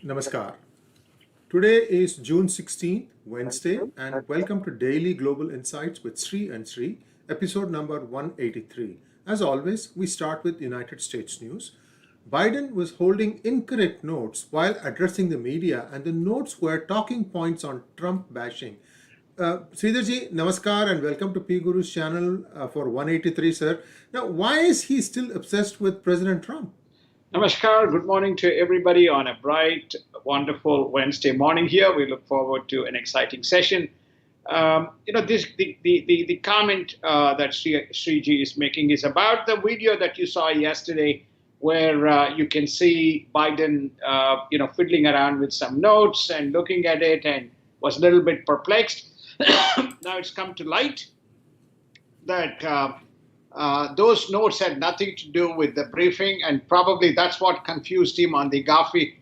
Namaskar. Today is June 16th, Wednesday, and welcome to Daily Global Insights with Sree and Sree, episode number 183. As always, we start with United States news. Biden was holding incorrect notes while addressing the media, and the notes were talking points on Trump bashing. Sridharji, namaskar and welcome to PGurus channel for 183, sir. Now, why is he still obsessed with President Trump? Namaskar. Good morning to everybody on a bright, wonderful Wednesday morning here. We look forward to an exciting session. The comment that Sriji is making is about the video that you saw yesterday, where you can see Biden, fiddling around with some notes and looking at it, and was a little bit perplexed. Now it's come to light that those notes had nothing to do with the briefing, and probably that's what confused him on the Gafi.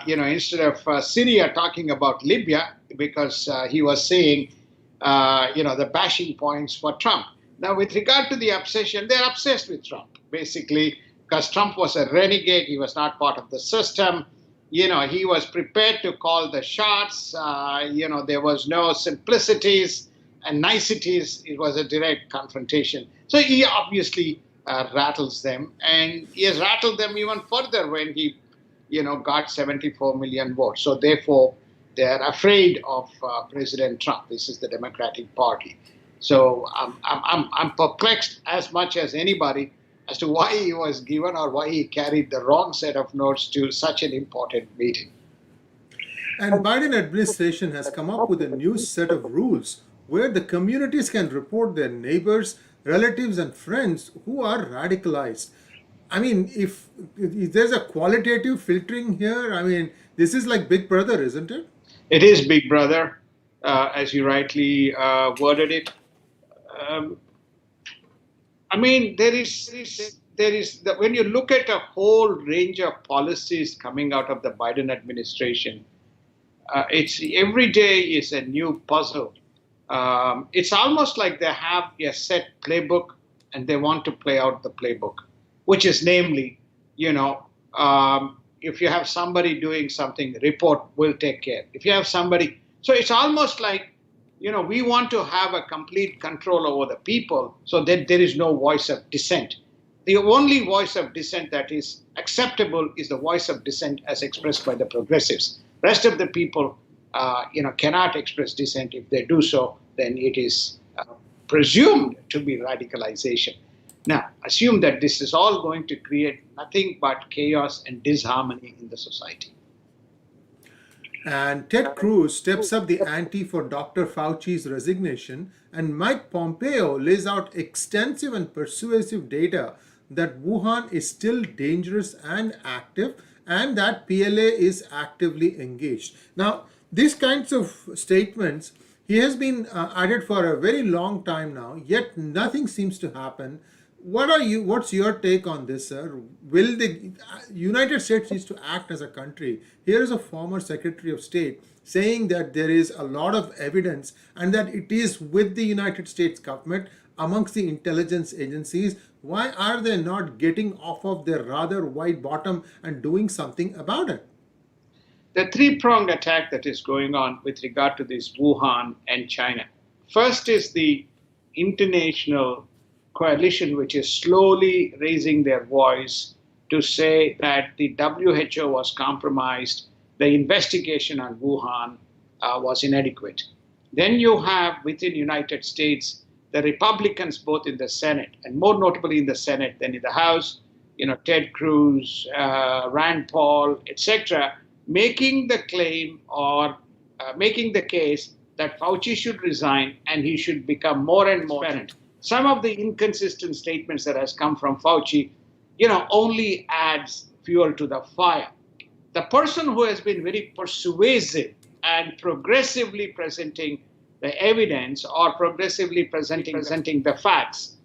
Instead of Syria talking about Libya, because he was saying, the bashing points for Trump. Now, with regard to the obsession, they're obsessed with Trump, basically, because Trump was a renegade. He was not part of the system. He was prepared to call the shots. There was no simplicities and niceties. It was a direct confrontation. So he obviously rattles them, and he has rattled them even further when he, got 74 million votes. So therefore, they're afraid of President Trump. This is the Democratic Party. So I'm perplexed as much as anybody as to why he was given or why he carried the wrong set of notes to such an important meeting. And Biden administration has come up with a new set of rules where the communities can report their neighbors, relatives, and friends who are radicalized. I mean, if there's a qualitative filtering here, this is like Big Brother, isn't it? It is Big Brother, as you rightly worded it. When you look at a whole range of policies coming out of the Biden administration, it's every day is a new puzzle. It's almost like they have a set playbook and they want to play out the playbook, which is namely, if you have somebody doing something, report will take care. If you have somebody, so it's almost like, we want to have a complete control over the people so that there is no voice of dissent. The only voice of dissent that is acceptable is the voice of dissent as expressed by the progressives. Rest of the people, cannot express dissent. If they do so, then it is presumed to be radicalization. Now, assume that this is all going to create nothing but chaos and disharmony in the society. And Ted Cruz steps up the ante for Dr. Fauci's resignation, and Mike Pompeo lays out extensive and persuasive data that Wuhan is still dangerous and active, and that PLA is actively engaged. Now, these kinds of statements, he has been added for a very long time now, yet nothing seems to happen. What's your take on this, sir? Will the United States needs to act as a country? Here is a former Secretary of State saying that there is a lot of evidence and that it is with the United States government amongst the intelligence agencies. Why are they not getting off of their rather wide bottom and doing something about it? The three-pronged attack that is going on with regard to this Wuhan and China. First is the international coalition, which is slowly raising their voice to say that the WHO was compromised, the investigation on Wuhan was inadequate. Then you have within the United States the Republicans, both in the Senate and more notably in the Senate than in the House, Ted Cruz, Rand Paul, etc., making the claim or making the case that Fauci should resign and he should become more and more transparent. Some of the inconsistent statements that has come from Fauci, only adds fuel to the fire. The person who has been very persuasive and progressively presenting the evidence or progressively presenting the facts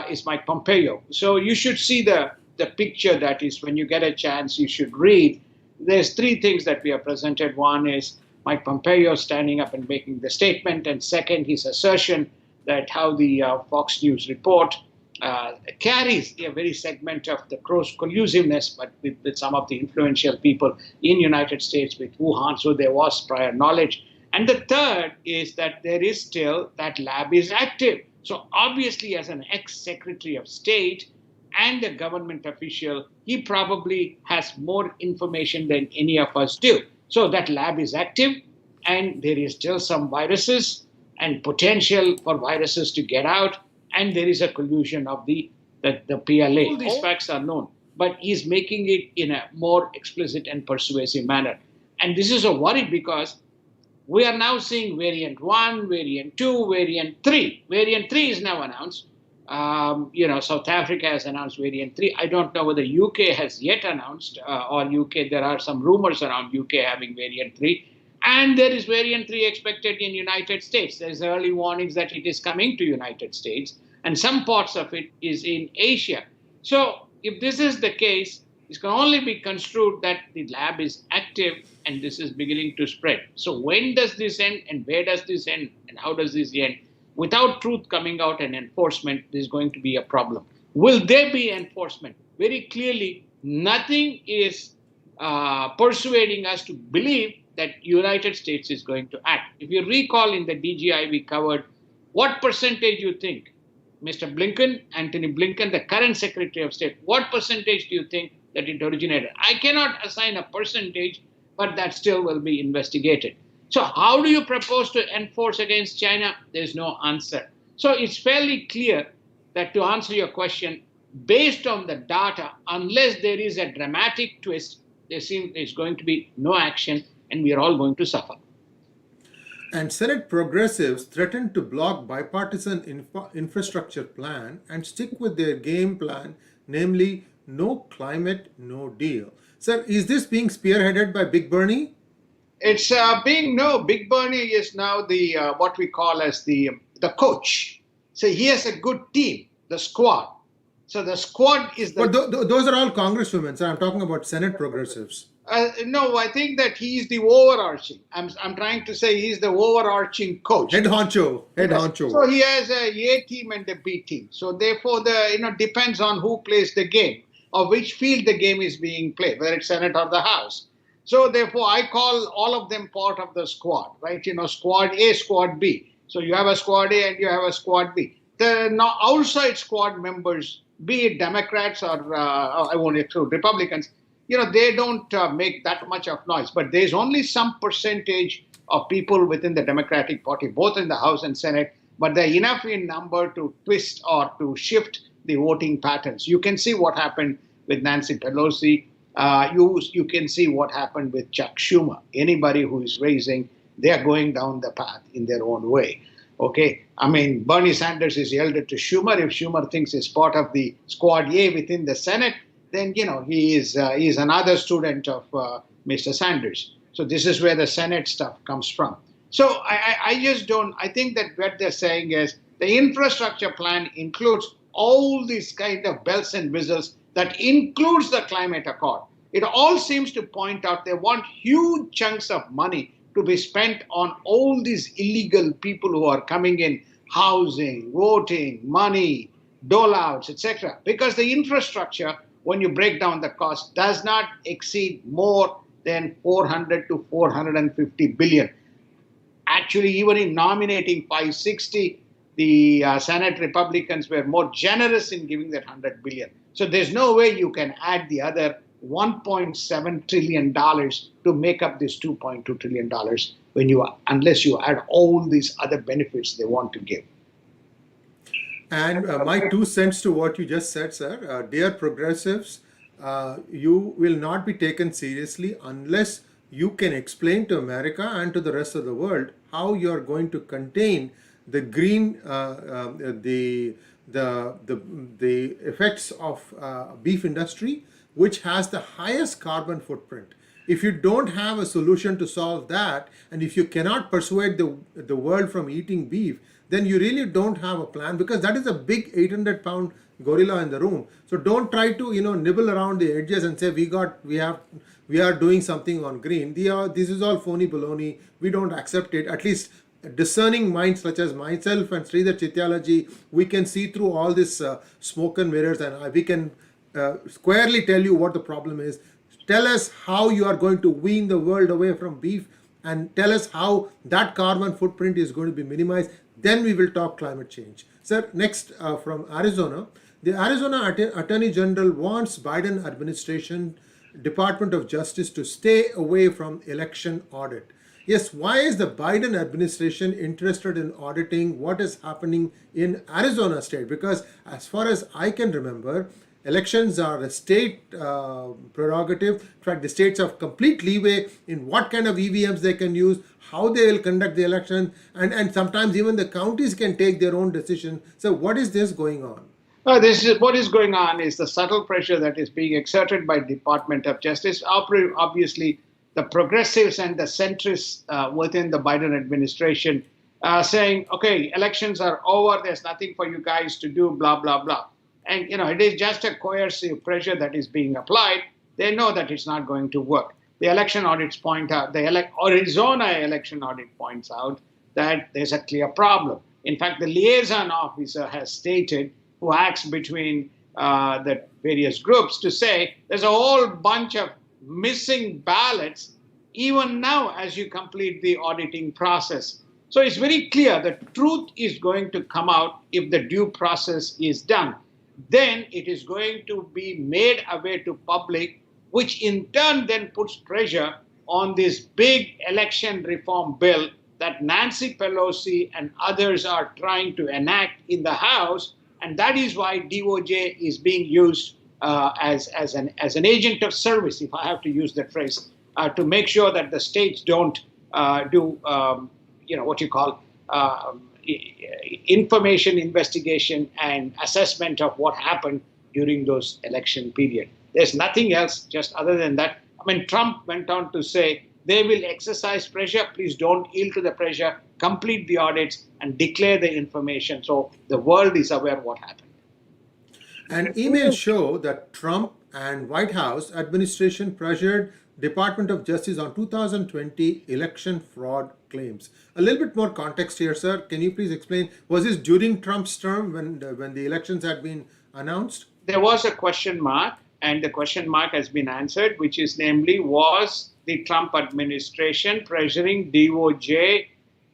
is Mike Pompeo. So you should see the picture that is, when you get a chance, you should read. There's three things that we are presented. One is Mike Pompeo standing up and making the statement, and second, his assertion that how the Fox News report carries a very segment of the cross collusiveness, but with some of the influential people in United States with Wuhan, so there was prior knowledge. And the third is that there is still that lab is active. So obviously, as an ex-secretary of state and a government official, he probably has more information than any of us do. So that lab is active, and there is still some viruses and potential for viruses to get out, and there is a collusion of the PLA. All these facts are known, but he's making it in a more explicit and persuasive manner. And this is a worry because we are now seeing variant 1, variant 2, variant 3. Variant 3 is now announced. South Africa has announced variant 3. I don't know whether UK has yet announced, or UK, there are some rumors around UK having variant 3. And there is variant 3 expected in United States. There's early warnings that it is coming to United States, and some parts of it is in Asia. So if this is the case, it can only be construed that the lab is active and this is beginning to spread. So when does this end, and where does this end, and how does this end? Without truth coming out and enforcement, there's going to be a problem. Will there be enforcement? Very clearly, nothing is persuading us to believe that United States is going to act. If you recall, in the DGI we covered what percentage you think, Mr. Blinken, Antony Blinken, the current Secretary of State, what percentage do you think that it originated? I cannot assign a percentage, but that still will be investigated. So how do you propose to enforce against China? There's no answer. So it's fairly clear that, to answer your question, based on the data, unless there is a dramatic twist, there's going to be no action, and we are all going to suffer. And Senate progressives threatened to block bipartisan infrastructure plan and stick with their game plan, namely no climate, no deal. Sir, is this being spearheaded by Big Bernie? It's Big Bernie is now the what we call as the coach. So he has a good team, the squad. So the squad is the. But those are all congresswomen, sir. I'm talking about Senate progressives. No, I think that he's the overarching. I'm trying to say he's the overarching coach. Head honcho. So he has a team and a B team. So therefore, depends on who plays the game or which field the game is being played, whether it's Senate or the House. So therefore, I call all of them part of the squad, right? Squad A, squad B. So you have a squad A and you have a squad B. The outside squad members, be it Democrats or I won't exclude Republicans, they don't make that much of noise. But there's only some percentage of people within the Democratic Party, both in the House and Senate, but they're enough in number to twist or to shift the voting patterns. You can see what happened with Nancy Pelosi. You can see what happened with Chuck Schumer. Anybody who is raising, they are going down the path in their own way. Okay, I mean, Bernie Sanders is elder to Schumer. If Schumer thinks he's part of the squad A within the Senate, then he is another student of Mr. Sanders. So this is where the Senate stuff comes from. So I just don't. I think that what they're saying is the infrastructure plan includes all these kind of bells and whistles. That includes the climate accord. It all seems to point out they want huge chunks of money to be spent on all these illegal people who are coming in, housing, voting, money, dole-outs, etc. Because the infrastructure, when you break down the cost, does not exceed more than 400 to 450 billion. Actually, even in nominating 560, the Senate Republicans were more generous in giving that 100 billion. So there's no way you can add the other $1.7 trillion to make up this $2.2 trillion unless you add all these other benefits they want to give. And my 2 cents to what you just said, sir. Dear progressives, you will not be taken seriously unless you can explain to America and to the rest of the world how you are going to contain the green, the effects of beef industry, which has the highest carbon footprint. If you don't have a solution to solve that, and if you cannot persuade the world from eating beef, then you really don't have a plan, because that is a big 800-pound gorilla in the room. So don't try to nibble around the edges and say we are doing something on green. This is all phony baloney. We don't accept it. At least discerning minds such as myself and Sridhar Chityalaji, we can see through all this smoke and mirrors, and we can squarely tell you what the problem is. Tell us how you are going to wean the world away from beef, and tell us how that carbon footprint is going to be minimized. Then we will talk climate change. Sir, next from Arizona. The Arizona Attorney General wants Biden administration Department of Justice to stay away from election audit. Yes, why is the Biden administration interested in auditing what is happening in Arizona state? Because as far as I can remember, elections are a state prerogative. In fact, the states have complete leeway in what kind of EVMs they can use, how they will conduct the election, and sometimes even the counties can take their own decision. So what is this going on? This is what is going on is the subtle pressure that is being exerted by Department of Justice. Obviously, the progressives and the centrists within the Biden administration saying, okay, elections are over, there's nothing for you guys to do, blah, blah, blah. And, it is just a coercive pressure that is being applied. They know that it's not going to work. The election audits point out, the Arizona election audit points out that there's a clear problem. In fact, the liaison officer has stated, who acts between the various groups, to say there's a whole bunch of missing ballots even now as you complete the auditing process. So it's very clear the truth is going to come out if the due process is done. Then it is going to be made aware to public, which in turn then puts pressure on this big election reform bill that Nancy Pelosi and others are trying to enact in the House. And that is why DOJ is being used as an agent of service, if I have to use that phrase, to make sure that the states don't do what you call information investigation and assessment of what happened during those election period. There's nothing else just other than that. I mean, Trump went on to say they will exercise pressure. Please don't yield to the pressure. Complete the audits and declare the information so the world is aware what happened. And emails show that Trump and White House administration pressured Department of Justice on 2020 election fraud claims. A little bit more context here, sir. Can you please explain? Was this during Trump's term when the elections had been announced? There was a question mark, and the question mark has been answered, which is namely, was the Trump administration pressuring DOJ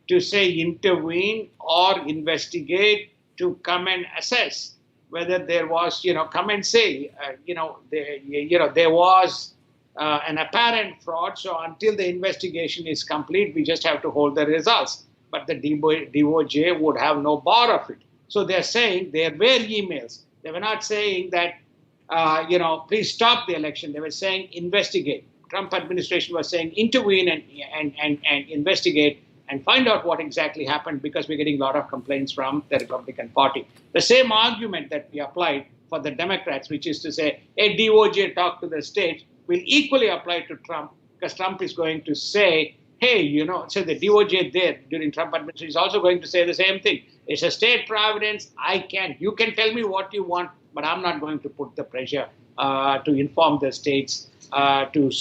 to say intervene or investigate to come and assess whether there was, come and say, there was an apparent fraud. So until the investigation is complete, we just have to hold the results. But the DOJ would have no bar of it. So they're saying there were emails. They were not saying that, please stop the election. They were saying investigate. Trump administration was saying intervene and investigate and find out what exactly happened, because we're getting a lot of complaints from the Republican Party. The same argument that we applied for the Democrats, which is to say, hey, DOJ talk to the states, will equally apply to Trump, because Trump is going to say, hey, so the DOJ there during Trump administration is also going to say the same thing. It's a state providence. You can tell me what you want, but I'm not going to put the pressure to inform the states to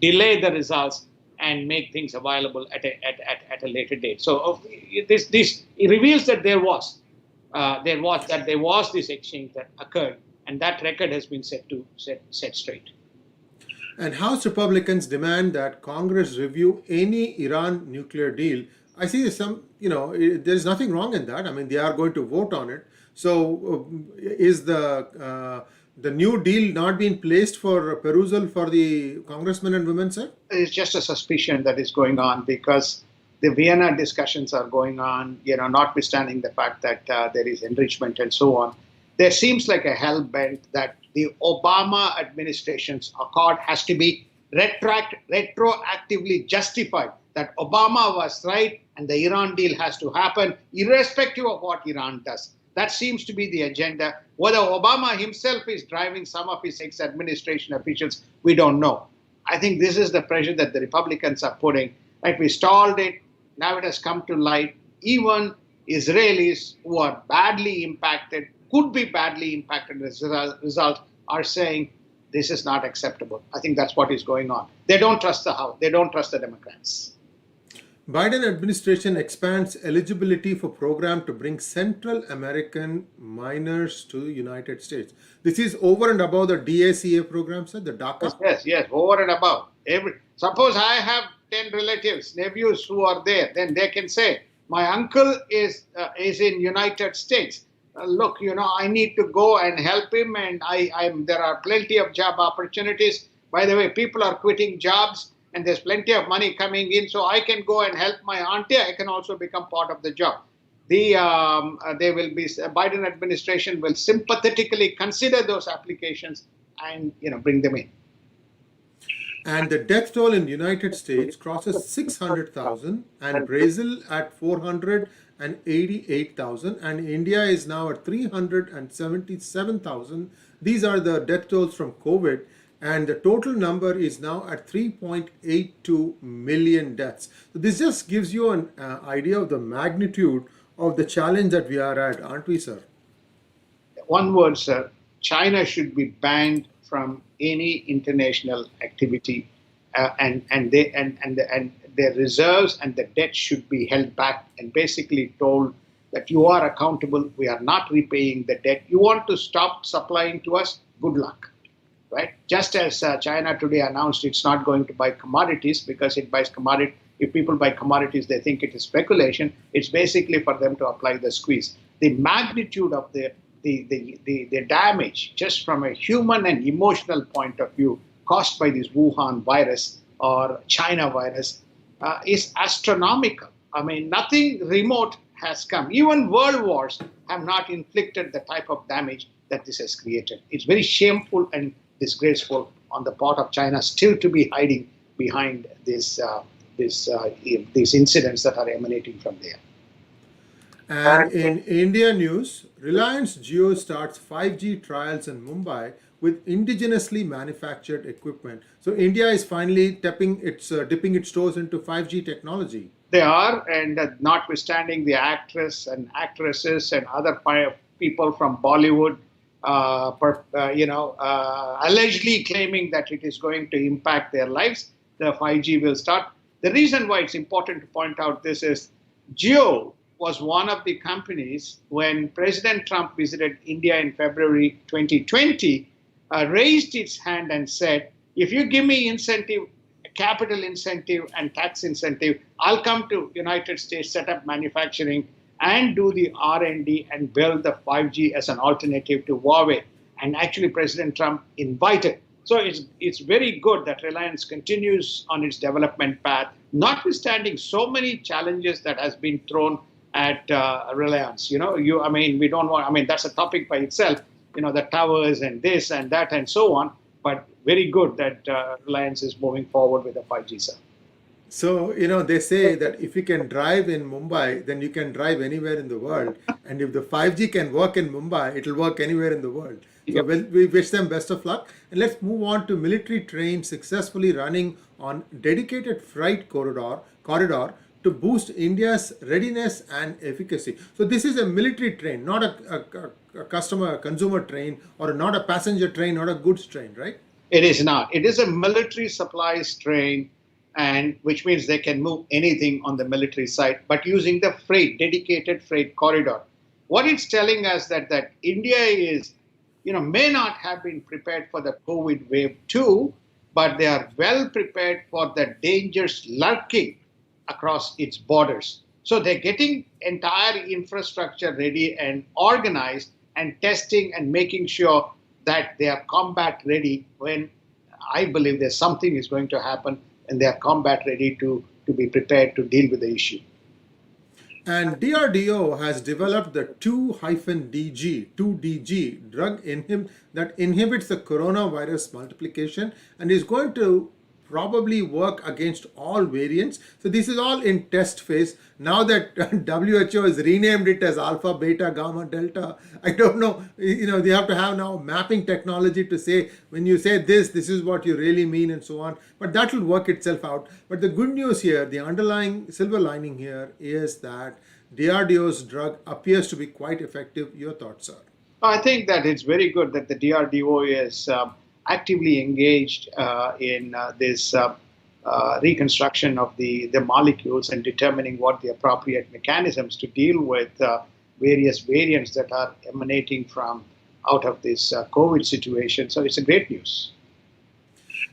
delay the results and make things available at a later date. So this it reveals that there was this exchange that occurred, and that record has been set straight. And House Republicans demand that Congress review any Iran nuclear deal. I see there's nothing wrong in that. I mean, they are going to vote on it. So is the new deal not being placed for perusal for the congressmen and women, sir? It's just a suspicion that is going on, because the Vienna discussions are going on, notwithstanding the fact that there is enrichment and so on. There seems like a hell bent that the Obama administration's accord has to be retroactively justified, that Obama was right and the Iran deal has to happen irrespective of what Iran does. That seems to be the agenda. Whether Obama himself is driving some of his ex-administration officials, we don't know. I think this is the pressure that the Republicans are putting. Like, we stalled it, now it has come to light. Even Israelis who are badly impacted, could be badly impacted as a result, are saying this is not acceptable. I think that's what is going on. They don't trust the House. They don't trust the Democrats. Biden administration expands eligibility for program to bring Central American minors to United States. This is over and above the DACA program, sir, the Yes, DACA. yes, yes, over and above. Suppose I have 10 relatives, nephews who are there, then they can say, my uncle is in United States. Look, I need to go and help him, and there are plenty of job opportunities. By the way, people are quitting jobs, and there's plenty of money coming in, so I can go and help my auntie. I can also become part of the job. They will be Biden administration will sympathetically consider those applications and bring them in. And the death toll in the United States crosses 600,000 and Brazil at 488,000 and India is now at 377,000. These are the death tolls from COVID and the total number is now at 3.82 million deaths. So this just gives you an idea of the magnitude of the challenge that we are at, aren't we, sir? One word, sir. China should be banned from any international activity, and their reserves and the debt should be held back and basically told that you are accountable. We are not repaying the debt. You want to stop supplying to us? Good luck, right? Just as China today announced it's not going to buy commodities because it buys commodity. If people buy commodities, they think it is speculation. It's basically for them to apply the squeeze. The magnitude of the damage, just from a human and emotional point of view, caused by this Wuhan virus or China virus, is astronomical. I mean, nothing remote has come. Even world wars have not inflicted the type of damage that this has created. It's very shameful and disgraceful on the part of China still to be hiding behind these incidents that are emanating from there. And in India news, Reliance Jio starts 5G trials in Mumbai with indigenously manufactured equipment. So India is finally dipping its toes into 5G technology. They are, and notwithstanding the actress and actresses and other people from Bollywood, allegedly claiming that it is going to impact their lives, the 5G will start. The reason why it's important to point out this is Jio was one of the companies when President Trump visited India in February 2020, raised its hand and said, if you give me incentive, capital incentive and tax incentive, I'll come to United States, set up manufacturing and do the R&D and build the 5G as an alternative to Huawei. And actually President Trump invited. So it's very good that Reliance continues on its development path, notwithstanding so many challenges that has been thrown at Reliance. We don't want, that's a topic by itself, the towers and this and that and so on. But very good that Reliance is moving forward with the 5G, sir. So, they say that if you can drive in Mumbai, then you can drive anywhere in the world. And if the 5G can work in Mumbai, it'll work anywhere in the world. So we wish them best of luck. And let's move on to military trains successfully running on dedicated freight corridor to boost India's readiness and efficacy. So this is a military train, not a consumer train, or not a passenger train, not a goods train, right? It is not. It is a military supplies train, and which means they can move anything on the military side, but using the dedicated freight corridor. What it's telling us that India is, may not have been prepared for the COVID wave 2, but they are well prepared for the dangers lurking across its borders. So they're getting entire infrastructure ready and organized and testing and making sure that they are combat ready when I believe there's something is going to happen and they are combat ready to be prepared to deal with the issue. And DRDO has developed the 2-DG drug that inhibits the coronavirus multiplication and is going to probably work against all variants. So this is all in test phase. Now that WHO has renamed it as alpha, beta, gamma, delta, I don't know, they have to have now mapping technology to say, when you say this is what you really mean and so on. But that will work itself out. But the good news here, the underlying silver lining here is that DRDO's drug appears to be quite effective. Your thoughts, sir? I think that it's very good that the DRDO is actively engaged in this reconstruction of the molecules and determining what the appropriate mechanisms to deal with various variants that are emanating from out of this COVID situation. So it's a great news.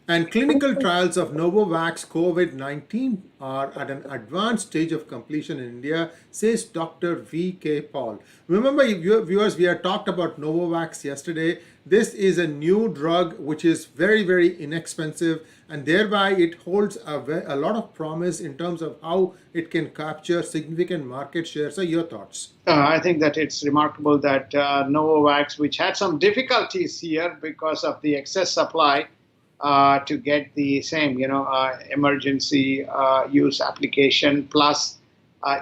And clinical trials of Novavax COVID 19 are at an advanced stage of completion in India, says Dr. V.K. Paul. Remember, viewers, we had talked about Novavax yesterday. This is a new drug which is very, very inexpensive, and thereby it holds a lot of promise in terms of how it can capture significant market share. So, your thoughts? I think that it's remarkable that Novavax, which had some difficulties here because of the excess supply, to get the same, emergency use application. Plus,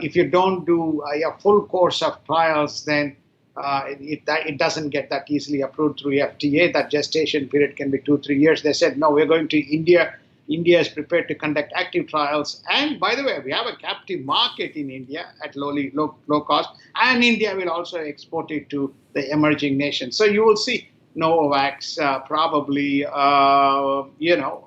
if you don't do a full course of trials, then it doesn't get that easily approved through FDA. That gestation period can be 2-3 years. They said, no, we're going to India. India is prepared to conduct active trials. And by the way, we have a captive market in India at low cost. And India will also export it to the emerging nations. So you will see Novavax probably,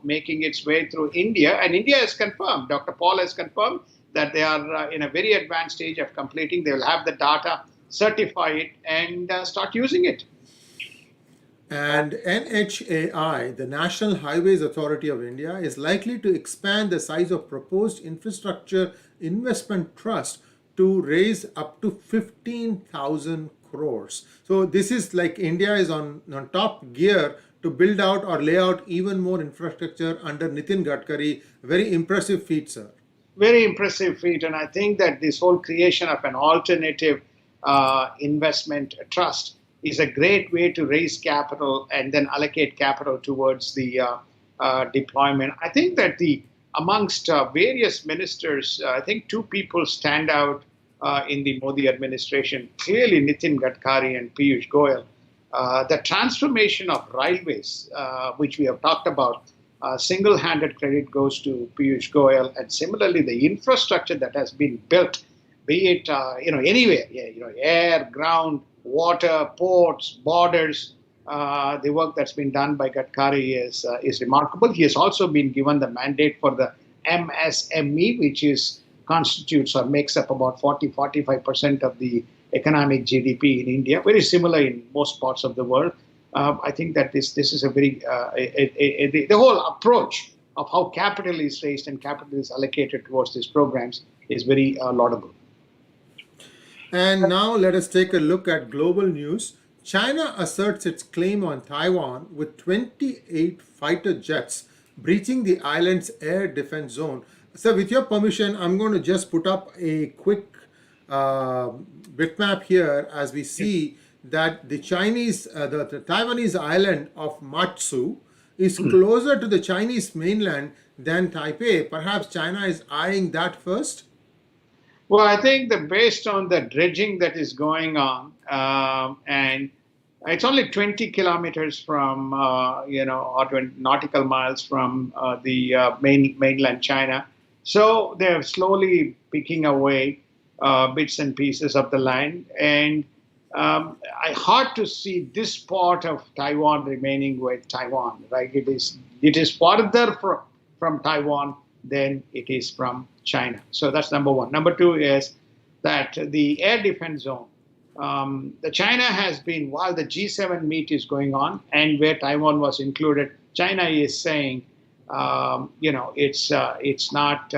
making its way through India. And India has confirmed, Dr. Paul has confirmed that they are in a very advanced stage of completing. They will have the data, certify it, and start using it. And NHAI, the National Highways Authority of India, is likely to expand the size of proposed infrastructure investment trust to raise up to 15,000 crores. So this is like India is on top gear to build out or lay out even more infrastructure under Nitin Gadkari. Very impressive feat, sir. Very impressive feat. And I think that this whole creation of an alternative investment trust is a great way to raise capital and then allocate capital towards the deployment. I think that amongst various ministers, I think two people stand out in the Modi administration, clearly Nitin Gadkari and Piyush Goyal. The transformation of railways, which we have talked about, single-handed credit goes to Piyush Goyal, and similarly the infrastructure that has been built, be it anywhere, air, ground, water, ports, borders. The work that's been done by Gadkari is remarkable. He has also been given the mandate for the MSME, which constitutes or makes up about 40-45% of the economic GDP in India, very similar in most parts of the world. I think that this is a very the whole approach of how capital is raised and capital is allocated towards these programs is very laudable. And now let us take a look at global news. China asserts its claim on Taiwan with 28 fighter jets breaching the island's air defense zone. So with your permission, I'm going to just put up a quick bitmap here as we see that the Taiwanese island of Matsu is closer to the Chinese mainland than Taipei. Perhaps China is eyeing that first? Well, I think that based on the dredging that is going on, and it's only 20 kilometers from, or 20 nautical miles from the mainland China. So they're slowly picking away bits and pieces of the land. And I hard to see this part of Taiwan remaining with Taiwan, right? It is farther from Taiwan than it is from China. So that's number one. Number two is that the air defense zone, the China has been, while the G7 meet is going on and where Taiwan was included, China is saying, it's not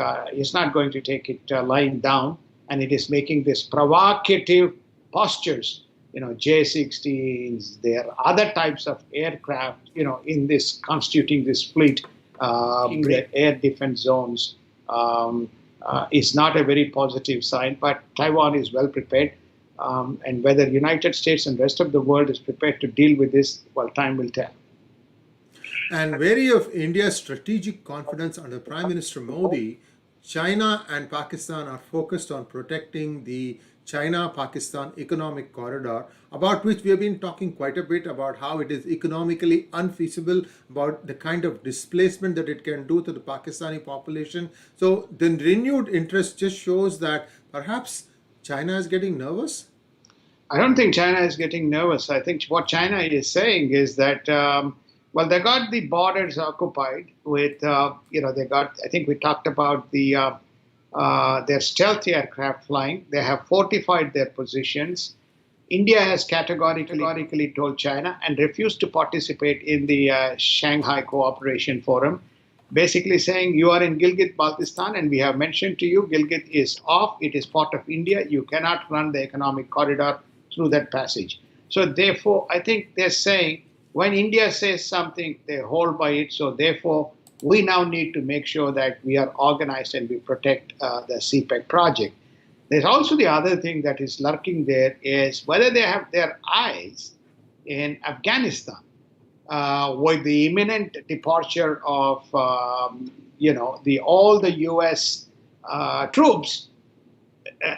going to take it lying down, and it is making this provocative postures. J-16s, there are other types of aircraft, in this constituting this fleet, air defense zones. Is not a very positive sign, but Taiwan is well prepared. And whether United States and rest of the world is prepared to deal with this, well, time will tell. And wary of India's strategic confidence under Prime Minister Modi, China and Pakistan are focused on protecting the China-Pakistan economic corridor, about which we have been talking quite a bit about how it is economically unfeasible, about the kind of displacement that it can do to the Pakistani population. So the renewed interest just shows that perhaps China is getting nervous? I don't think China is getting nervous. I think what China is saying is that, Well, they got the borders occupied with, they got, I think we talked about their stealth aircraft flying. They have fortified their positions. India has categorically told China and refused to participate in the Shanghai Cooperation Forum, basically saying you are in Gilgit Baltistan and we have mentioned to you Gilgit is off, it is part of India, you cannot run the economic corridor through that passage. So therefore, I think they're saying when India says something, they hold by it. So therefore, we now need to make sure that we are organized and we protect the CPEC project. There's also the other thing that is lurking there is whether they have their eyes in Afghanistan with the imminent departure of all the U.S. Troops.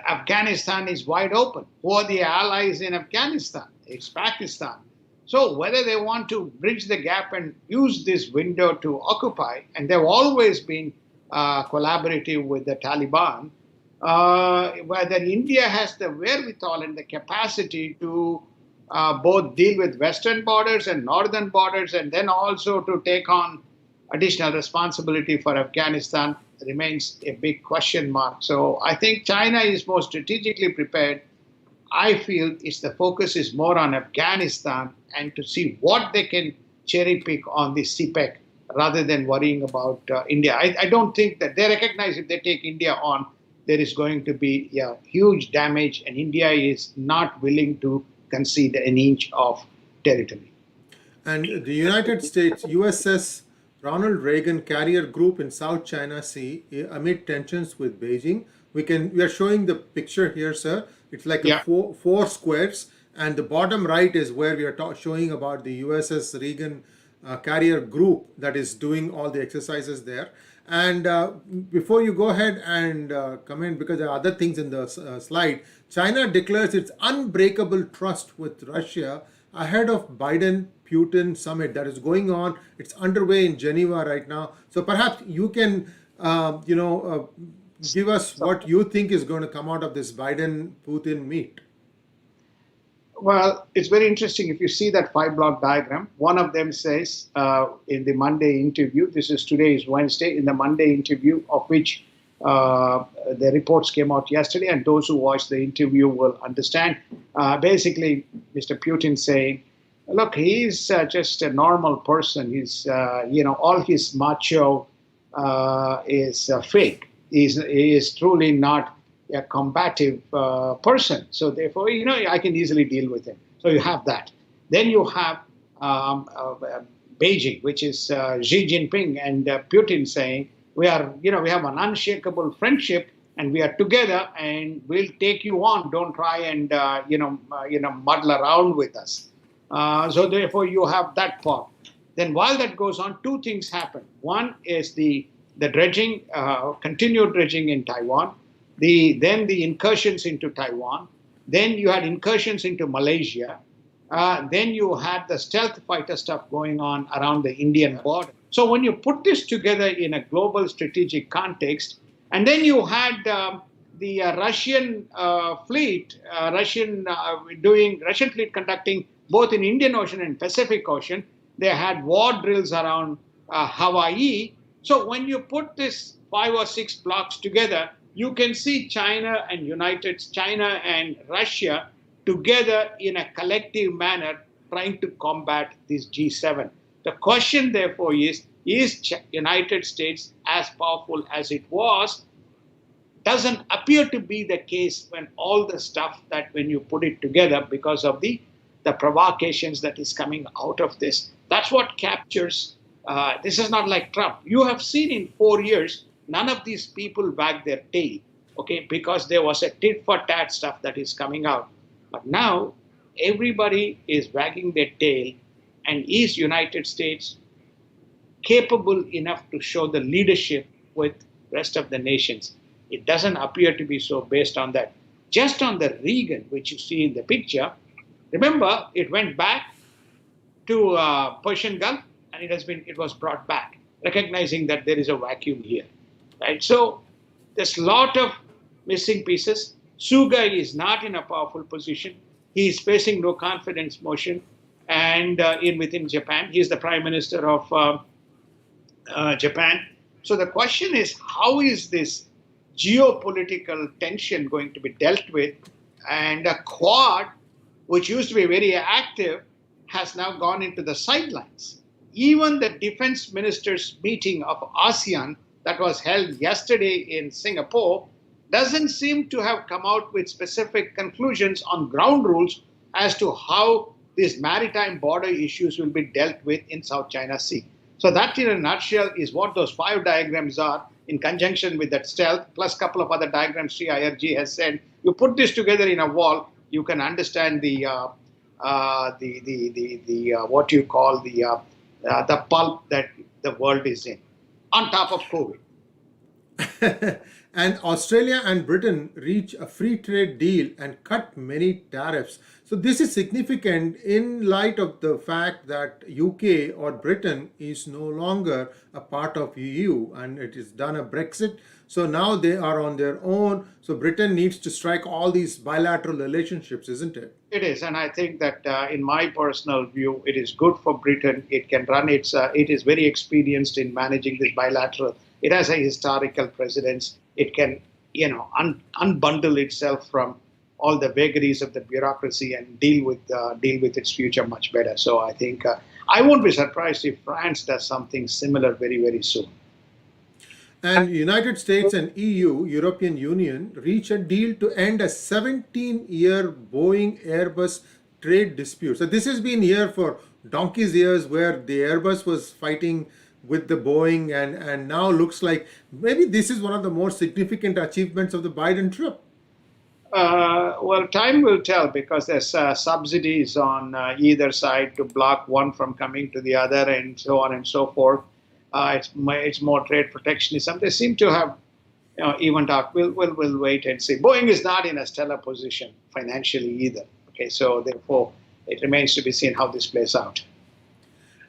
Afghanistan is wide open. Who are the allies in Afghanistan? It's Pakistan. So whether they want to bridge the gap and use this window to occupy, and they've always been collaborative with the Taliban, whether India has the wherewithal and the capacity to both deal with western borders and northern borders, and then also to take on additional responsibility for Afghanistan remains a big question mark. So I think China is more strategically prepared. I feel the focus is more on Afghanistan and to see what they can cherry pick on the CPEC rather than worrying about India. I don't think that they recognize if they take India on, there is going to be huge damage, and India is not willing to concede an inch of territory. And the United States USS Ronald Reagan carrier group in South China Sea amid tensions with Beijing. We are showing the picture here, sir. It's like four squares, and the bottom right is where we are showing about the USS Reagan carrier group that is doing all the exercises there. And before you go ahead and comment, because there are other things in the slide, China declares its unbreakable trust with Russia ahead of Biden-Putin summit that is going on. It's underway in Geneva right now. So perhaps you can, give us what you think is going to come out of this Biden-Putin meet. Well, it's very interesting. If you see that 5-block diagram, one of them says in the Monday interview, today is Wednesday, in the Monday interview of which the reports came out yesterday, and those who watched the interview will understand. Basically, Mr. Putin saying, look, he's just a normal person. He's, all his macho is fake. He is truly not a combative person. So therefore, I can easily deal with him. So you have that. Then you have Beijing, which is Xi Jinping and Putin saying, we have an unshakable friendship and we are together and we'll take you on. Don't try and, muddle around with us. So therefore, you have that part. Then while that goes on, two things happen. One is the dredging, continued dredging in Taiwan. Then the incursions into Taiwan. Then you had incursions into Malaysia. Then you had the stealth fighter stuff going on around the Indian border. So when you put this together in a global strategic context, and then you had the Russian fleet, Russian fleet conducting both in Indian Ocean and Pacific Ocean. They had war drills around Hawaii. So when you put this 5 or 6 blocks together, you can see China and Russia together in a collective manner trying to combat this G7. The question, therefore, is United States as powerful as it was? Doesn't appear to be the case when all the stuff that when you put it together because of the provocations that is coming out of this. That's what captures. This is not like Trump. You have seen in 4 years, none of these people wag their tail, okay, because there was a tit for tat stuff that is coming out. But now everybody is wagging their tail, and is United States capable enough to show the leadership with rest of the nations? It doesn't appear to be so based on that. Just on the Reagan, which you see in the picture, remember it went back to Persian Gulf, and it was brought back, recognizing that there is a vacuum here. Right? So there's a lot of missing pieces. Suga is not in a powerful position. He is facing no confidence motion. and in within Japan. He's the Prime Minister of Japan. So the question is, how is this geopolitical tension going to be dealt with? And a Quad, which used to be very active, has now gone into the sidelines. Even the defense ministers meeting of ASEAN that was held yesterday in Singapore doesn't seem to have come out with specific conclusions on ground rules as to how these maritime border issues will be dealt with in South China Sea. So that, in a nutshell, is what those 5 diagrams are, in conjunction with that stealth, plus a couple of other diagrams Sree Iyer has said. You put this together in a wall, you can understand what you call the pulp that the world is in, on top of COVID. And Australia and Britain reach a free trade deal and cut many tariffs. So this is significant in light of the fact that UK or Britain is no longer a part of EU and it is done a Brexit. So now they are on their own. So Britain needs to strike all these bilateral relationships, isn't it? It is, and I think that in my personal view, it is good for Britain. It can run its. It is very experienced in managing this bilateral. It has a historical precedence. It can, unbundle itself from all the vagaries of the bureaucracy and deal with its future much better. So I think I won't be surprised if France does something similar very, very soon. And United States and EU, European Union, reach a deal to end a 17-year Boeing Airbus trade dispute. So this has been here for donkey's years, where the Airbus was fighting with the Boeing, and now looks like maybe this is one of the more significant achievements of the Biden trip. Well, time will tell, because there's subsidies on either side to block one from coming to the other, and so on and so forth. It's more trade protectionism. They seem to have evened out. We'll wait and see. Boeing is not in a stellar position financially either. Okay, so therefore it remains to be seen how this plays out.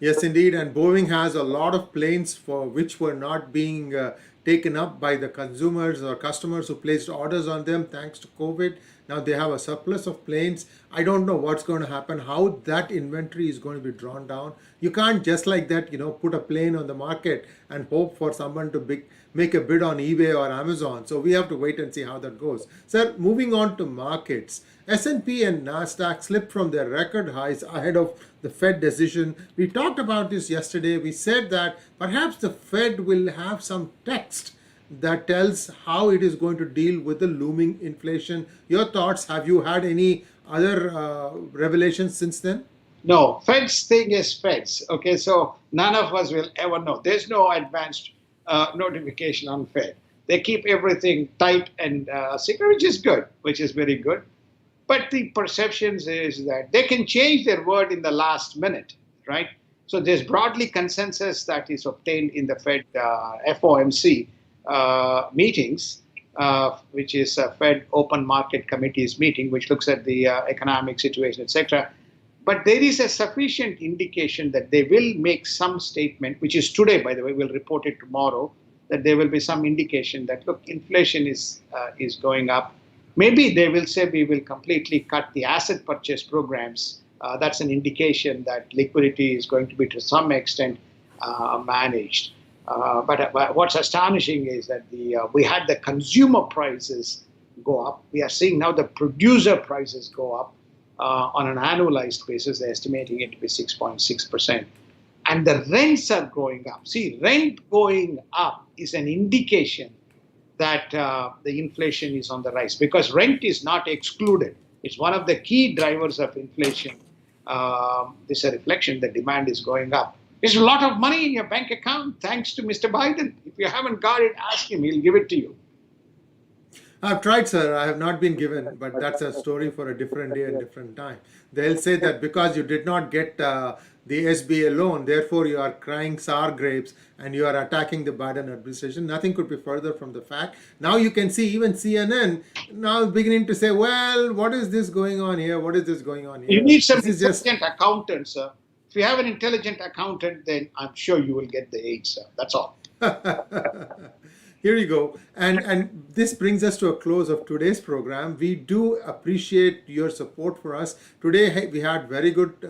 Yes, indeed. And Boeing has a lot of planes for which were not being taken up by the consumers or customers who placed orders on them thanks to COVID. Now they have a surplus of planes. I don't know what's going to happen, how that inventory is going to be drawn down. You can't just like that, put a plane on the market and hope for someone to make a bid on eBay or Amazon. So we have to wait and see how that goes. Sir, moving on to markets. S&P and Nasdaq slipped from their record highs ahead of the Fed decision. We talked about this yesterday. We said that perhaps the Fed will have some text that tells how it is going to deal with the looming inflation. Your thoughts? Have you had any other revelations since then? No, Fed's thing is Fed's. Okay, so none of us will ever know. There's no advanced notification on Fed. They keep everything tight and secret, which is very good. But the perceptions is that they can change their word in the last minute, right? So there's broadly consensus that is obtained in the Fed FOMC meetings, which is a Fed Open Market Committee's meeting, which looks at the economic situation, etc. But there is a sufficient indication that they will make some statement, which is today, by the way, we'll report it tomorrow, that there will be some indication that, look, inflation is going up. Maybe they will say we will completely cut the asset purchase programs. That's an indication that liquidity is going to be to some extent managed. But what's astonishing is that we had the consumer prices go up. We are seeing now the producer prices go up on an annualized basis. They're estimating it to be 6.6%. And the rents are going up. See, rent going up is an indication that the inflation is on the rise, because rent is not excluded. It's one of the key drivers of inflation. This is a reflection that demand is going up. There's a lot of money in your bank account thanks to Mr. Biden. If you haven't got it, ask him. He'll give it to you. I've tried, sir. I have not been given, but that's a story for a different day and different time. They'll say that because you did not get the SBA loan, therefore you are crying sour grapes and you are attacking the Biden administration. Nothing could be further from the fact. Now you can see even CNN now beginning to say, well, what is this going on here? What is this going on here? You need some intelligent accountant, sir. If you have an intelligent accountant, then I'm sure you will get the aid, sir. That's all. Here you go. And this brings us to a close of today's program. We do appreciate your support for us. Today we had very good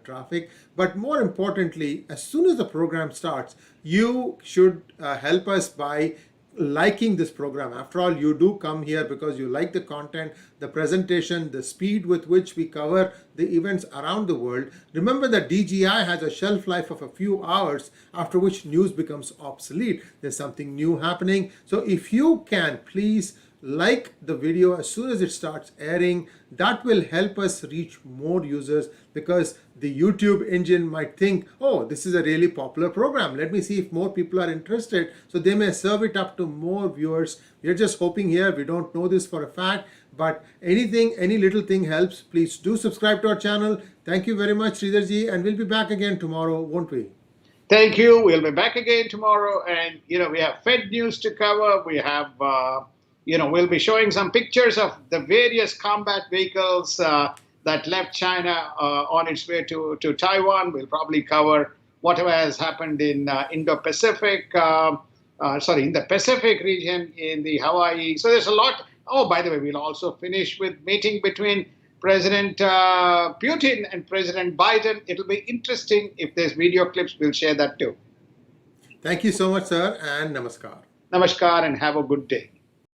traffic, but more importantly, as soon as the program starts, you should help us by liking this program. After all, you do come here because you like the content, the presentation, the speed with which we cover the events around the world. Remember that DGI has a shelf life of a few hours, after which news becomes obsolete. There's something new happening. So if you can, please like the video as soon as it starts airing. That will help us reach more users, because the YouTube engine might think, oh, this is a really popular program. Let me see if more people are interested. So they may serve it up to more viewers. We're just hoping here. We don't know this for a fact, but any little thing helps. Please do subscribe to our channel. Thank you very much, Sridharji, and we'll be back again tomorrow, won't we? Thank you. We'll be back again tomorrow, and we have Fed news to cover. We have we'll be showing some pictures of the various combat vehicles that left China on its way to Taiwan. We'll probably cover whatever has happened in Indo-Pacific, in the Pacific region, in the Hawaii. So there's a lot. Oh, by the way, we'll also finish with meeting between President Putin and President Biden. It'll be interesting. If there's video clips, we'll share that too. Thank you so much, sir, and namaskar. Namaskar, and have a good day.